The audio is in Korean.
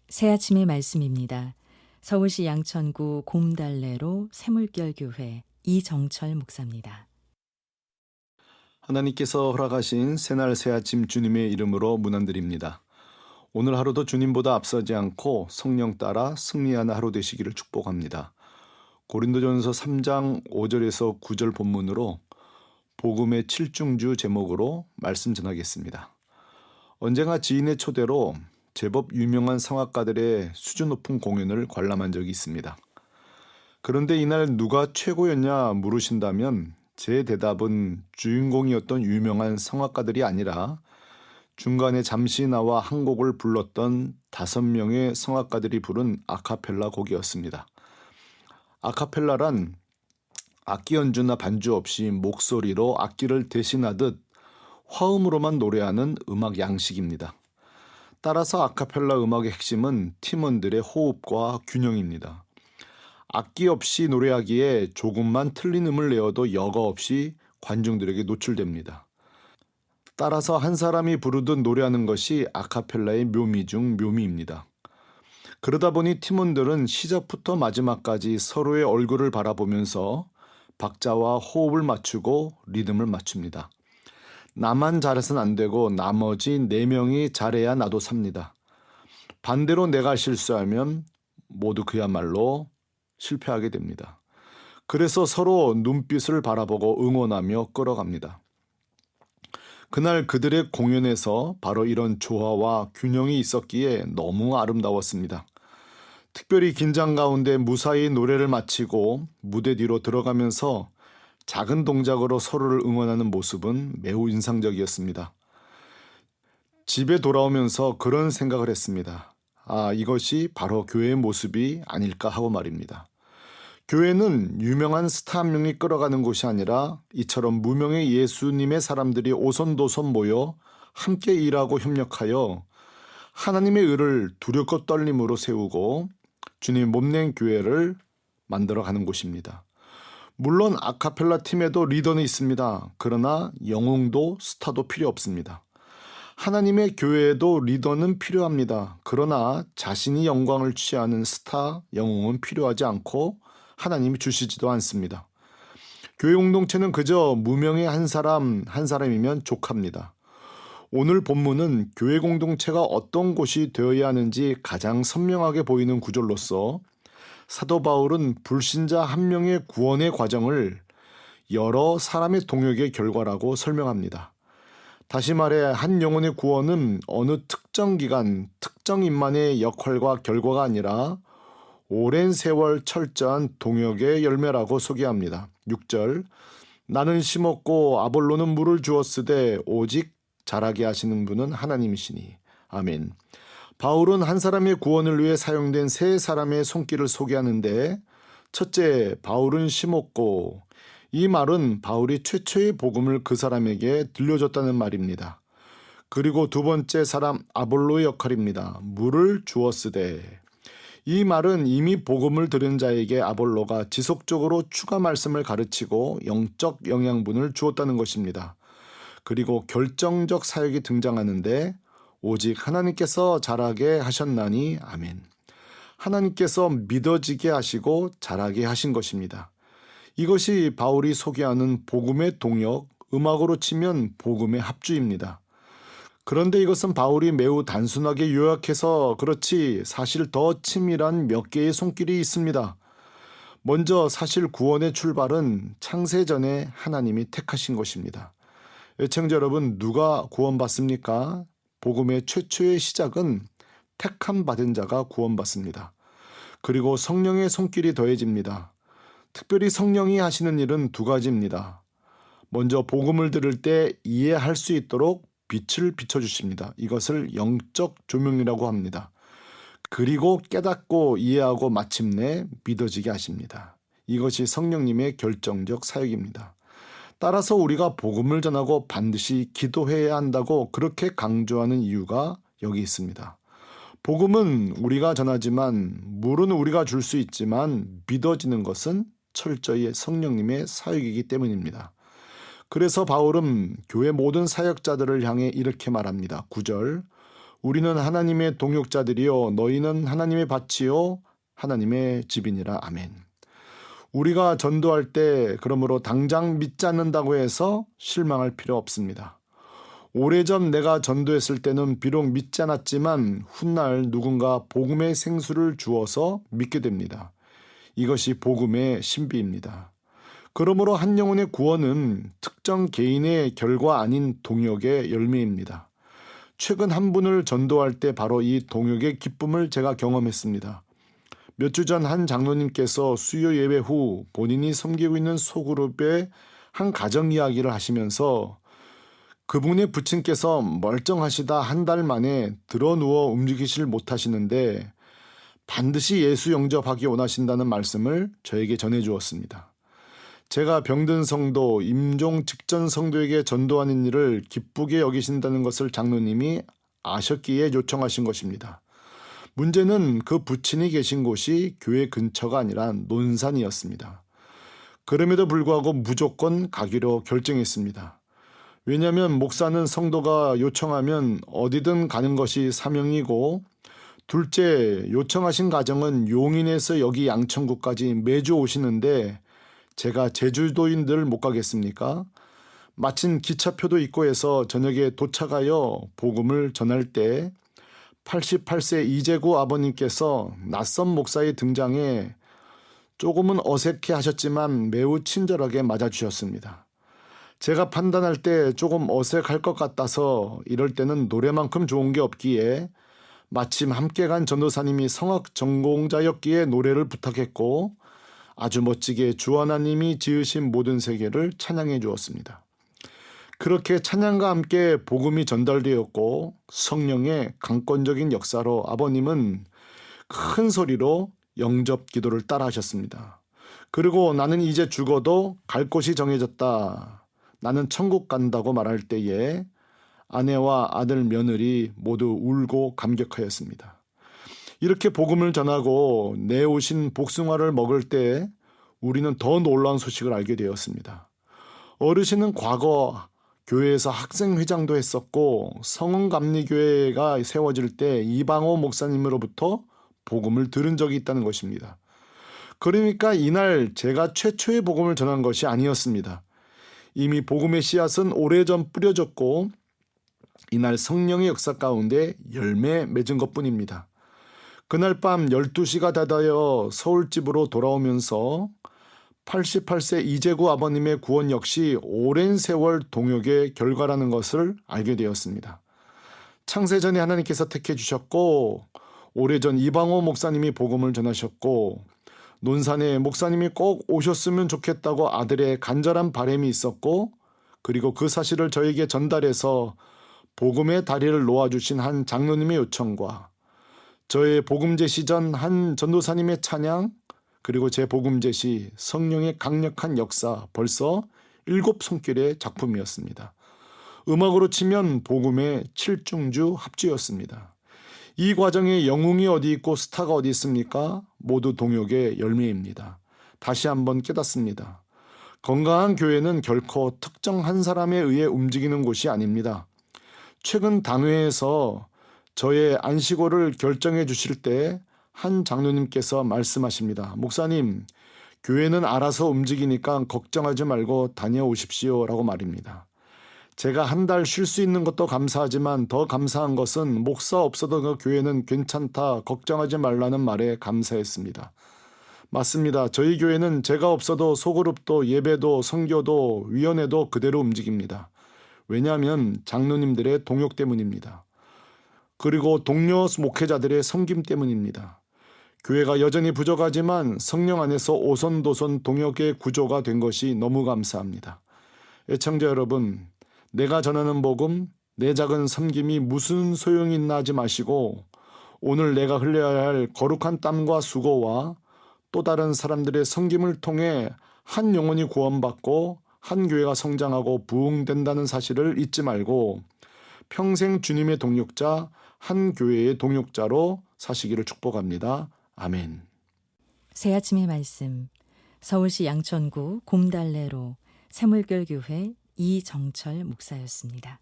새아침의 말씀입니다. 서울시 양천구 곰달래로 새물결교회 이정철 목사입니다. 하나님께서 허락하신 새날 새아침 주님의 이름으로 문안드립니다. 오늘 하루도 주님보다 앞서지 않고 성령 따라 승리하는 하루 되시기를 축복합니다. 고린도전서 3장 5절에서 9절 본문으로 복음의 7중주 제목으로 말씀 전하겠습니다. 언젠가 지인의 초대로 제법 유명한 성악가들의 수준 높은 공연을 관람한 적이 있습니다. 그런데 이날 누가 최고였냐 물으신다면 제 대답은 주인공이었던 유명한 성악가들이 아니라 중간에 잠시 나와 한 곡을 불렀던 5명의 성악가들이 부른 아카펠라 곡이었습니다. 아카펠라란 악기 연주나 반주 없이 목소리로 악기를 대신하듯 화음으로만 노래하는 음악 양식입니다. 따라서 아카펠라 음악의 핵심은 팀원들의 호흡과 균형입니다. 악기 없이 노래하기에 조금만 틀린 음을 내어도 여과 없이 관중들에게 노출됩니다. 따라서 한 사람이 부르듯 노래하는 것이 아카펠라의 묘미 중 묘미입니다. 그러다 보니 팀원들은 시작부터 마지막까지 서로의 얼굴을 바라보면서 박자와 호흡을 맞추고 리듬을 맞춥니다. 나만 잘해서는 안 되고 나머지 4명이 잘해야 나도 삽니다. 반대로 내가 실수하면 모두 그야말로 실패하게 됩니다. 그래서 서로 눈빛을 바라보고 응원하며 끌어갑니다. 그날 그들의 공연에서 바로 이런 조화와 균형이 있었기에 너무 아름다웠습니다. 특별히 긴장 가운데 무사히 노래를 마치고 무대 뒤로 들어가면서 작은 동작으로 서로를 응원하는 모습은 매우 인상적이었습니다. 집에 돌아오면서 그런 생각을 했습니다. 이것이 바로 교회의 모습이 아닐까 하고 말입니다. 교회는 유명한 스타 한 명이 끌어가는 곳이 아니라 이처럼 무명의 예수님의 사람들이 오손도손 모여 함께 일하고 협력하여 하나님의 의를 두렵고 떨림으로 세우고 주님 몸낸 교회를 만들어가는 곳입니다. 물론 아카펠라 팀에도 리더는 있습니다. 그러나 영웅도 스타도 필요 없습니다. 하나님의 교회에도 리더는 필요합니다. 그러나 자신이 영광을 취하는 스타, 영웅은 필요하지 않고 하나님이 주시지도 않습니다. 교회 공동체는 그저 무명의 한 사람이면 족합니다. 오늘 본문은 교회 공동체가 어떤 곳이 되어야 하는지 가장 선명하게 보이는 구절로서 사도 바울은 불신자 한 명의 구원의 과정을 여러 사람의 동역의 결과라고 설명합니다. 다시 말해 한 영혼의 구원은 어느 특정 기간, 특정 인만의 역할과 결과가 아니라 오랜 세월 철저한 동역의 열매라고 소개합니다. 6절 나는 심었고 아볼로는 물을 주었으되 오직 자라게 하시는 분은 하나님이시니. 아멘. 바울은 한 사람의 구원을 위해 사용된 3사람의 손길을 소개하는데 첫째, 바울은 심었고 이 말은 바울이 최초의 복음을 그 사람에게 들려줬다는 말입니다. 그리고 두 번째 사람 아볼로의 역할입니다. 물을 주었으되 이 말은 이미 복음을 들은 자에게 아볼로가 지속적으로 추가 말씀을 가르치고 영적 영양분을 주었다는 것입니다. 그리고 결정적 사역이 등장하는데 오직 하나님께서 자라게 하셨나니 아멘. 하나님께서 믿어지게 하시고 자라게 하신 것입니다. 이것이 바울이 소개하는 복음의 동역, 음악으로 치면 복음의 합주입니다. 그런데 이것은 바울이 매우 단순하게 요약해서 그렇지 사실 더 치밀한 몇 개의 손길이 있습니다. 먼저 사실 구원의 출발은 창세전에 하나님이 택하신 것입니다. 애청자 여러분, 누가 구원받습니까? 복음의 최초의 시작은 택함 받은 자가 구원받습니다. 그리고 성령의 손길이 더해집니다. 특별히 성령이 하시는 일은 2가지입니다. 먼저 복음을 들을 때 이해할 수 있도록 빛을 비춰주십니다. 이것을 영적 조명이라고 합니다. 그리고 깨닫고 이해하고 마침내 믿어지게 하십니다. 이것이 성령님의 결정적 사역입니다. 따라서 우리가 복음을 전하고 반드시 기도해야 한다고 그렇게 강조하는 이유가 여기 있습니다. 복음은 우리가 전하지만 물은 우리가 줄 수 있지만 믿어지는 것은 철저히 성령님의 사역이기 때문입니다. 그래서 바울은 교회 모든 사역자들을 향해 이렇게 말합니다. 9절 우리는 하나님의 동역자들이요 너희는 하나님의 밭이요 하나님의 집이니라. 아멘. 우리가 전도할 때 그러므로 당장 믿지 않는다고 해서 실망할 필요 없습니다. 오래전 내가 전도했을 때는 비록 믿지 않았지만 훗날 누군가 복음의 생수를 주어서 믿게 됩니다. 이것이 복음의 신비입니다. 그러므로 한 영혼의 구원은 특정 개인의 결과 아닌 동역의 열매입니다. 최근 한 분을 전도할 때 바로 이 동역의 기쁨을 제가 경험했습니다. 몇 주 전 한 장로님께서 수요 예배 후 본인이 섬기고 있는 소그룹의 한 가정 이야기를 하시면서 그분의 부친께서 멀쩡하시다 한 달 만에 드러누워 움직이질 못하시는데 반드시 예수 영접하기 원하신다는 말씀을 저에게 전해주었습니다. 제가 병든 성도, 임종 직전 성도에게 전도하는 일을 기쁘게 여기신다는 것을 장로님이 아셨기에 요청하신 것입니다. 문제는 그 부친이 계신 곳이 교회 근처가 아니라 논산이었습니다. 그럼에도 불구하고 무조건 가기로 결정했습니다. 왜냐하면 목사는 성도가 요청하면 어디든 가는 것이 사명이고, 둘째, 요청하신 가정은 용인에서 여기 양천구까지 매주 오시는데 제가 제주도인들 못 가겠습니까? 마침 기차표도 있고 해서 저녁에 도착하여 복음을 전할 때 88세 이재구 아버님께서 낯선 목사의 등장에 조금은 어색해 하셨지만 매우 친절하게 맞아주셨습니다. 제가 판단할 때 조금 어색할 것 같아서 이럴 때는 노래만큼 좋은 게 없기에 마침 함께 간 전도사님이 성악 전공자였기에 노래를 부탁했고 아주 멋지게 주 하나님이 지으신 모든 세계를 찬양해 주었습니다. 그렇게 찬양과 함께 복음이 전달되었고 성령의 강권적인 역사로 아버님은 큰 소리로 영접 기도를 따라 하셨습니다. 그리고 나는 이제 죽어도 갈 곳이 정해졌다. 나는 천국 간다고 말할 때에 아내와 아들 며느리 모두 울고 감격하였습니다. 이렇게 복음을 전하고 내오신 복숭아를 먹을 때 우리는 더 놀라운 소식을 알게 되었습니다. 어르신은 과거 교회에서 학생회장도 했었고 성은감리교회가 세워질 때 이방호 목사님으로부터 복음을 들은 적이 있다는 것입니다. 그러니까 이날 제가 최초의 복음을 전한 것이 아니었습니다. 이미 복음의 씨앗은 오래전 뿌려졌고 이날 성령의 역사 가운데 열매 맺은 것뿐입니다. 그날 밤 12시가 다다여 서울집으로 돌아오면서 88세 이재구 아버님의 구원 역시 오랜 세월 동역의 결과라는 것을 알게 되었습니다. 창세전에 하나님께서 택해 주셨고 오래전 이방호 목사님이 복음을 전하셨고 논산에 목사님이 꼭 오셨으면 좋겠다고 아들의 간절한 바람이 있었고 그리고 그 사실을 저에게 전달해서 복음의 다리를 놓아주신 한 장로님의 요청과 저의 복음 제시 전 한 전도사님의 찬양 그리고 제 복음 제시 성령의 강력한 역사 벌써 7손길의 작품이었습니다. 음악으로 치면 복음의 7중주 합주였습니다. 이 과정에 영웅이 어디 있고 스타가 어디 있습니까? 모두 동역의 열매입니다. 다시 한번 깨닫습니다. 건강한 교회는 결코 특정 한 사람에 의해 움직이는 곳이 아닙니다. 최근 당회에서 저의 안식오를 결정해 주실 때 한 장로님께서 말씀하십니다. 목사님, 교회는 알아서 움직이니까 걱정하지 말고 다녀오십시오 라고 말입니다. 제가 한 달 쉴 수 있는 것도 감사하지만 더 감사한 것은 목사 없어도 그 교회는 괜찮다, 걱정하지 말라는 말에 감사했습니다. 맞습니다. 저희 교회는 제가 없어도 소그룹도 예배도 선교도 위원회도 그대로 움직입니다. 왜냐하면 장로님들의 동역 때문입니다. 그리고 동료 목회자들의 섬김 때문입니다. 교회가 여전히 부족하지만 성령 안에서 오손도손 동역의 구조가 된 것이 너무 감사합니다. 애청자 여러분, 내가 전하는 복음, 내 작은 섬김이 무슨 소용이 있나 하지 마시고 오늘 내가 흘려야 할 거룩한 땀과 수고와 또 다른 사람들의 섬김을 통해 한 영혼이 구원받고 한 교회가 성장하고 부흥된다는 사실을 잊지 말고 평생 주님의 동역자, 한 교회의 동역자로 사시기를 축복합니다. 아멘. 새 아침의 말씀, 서울시 양천구 곰달래로 새물결교회 이정철 목사였습니다.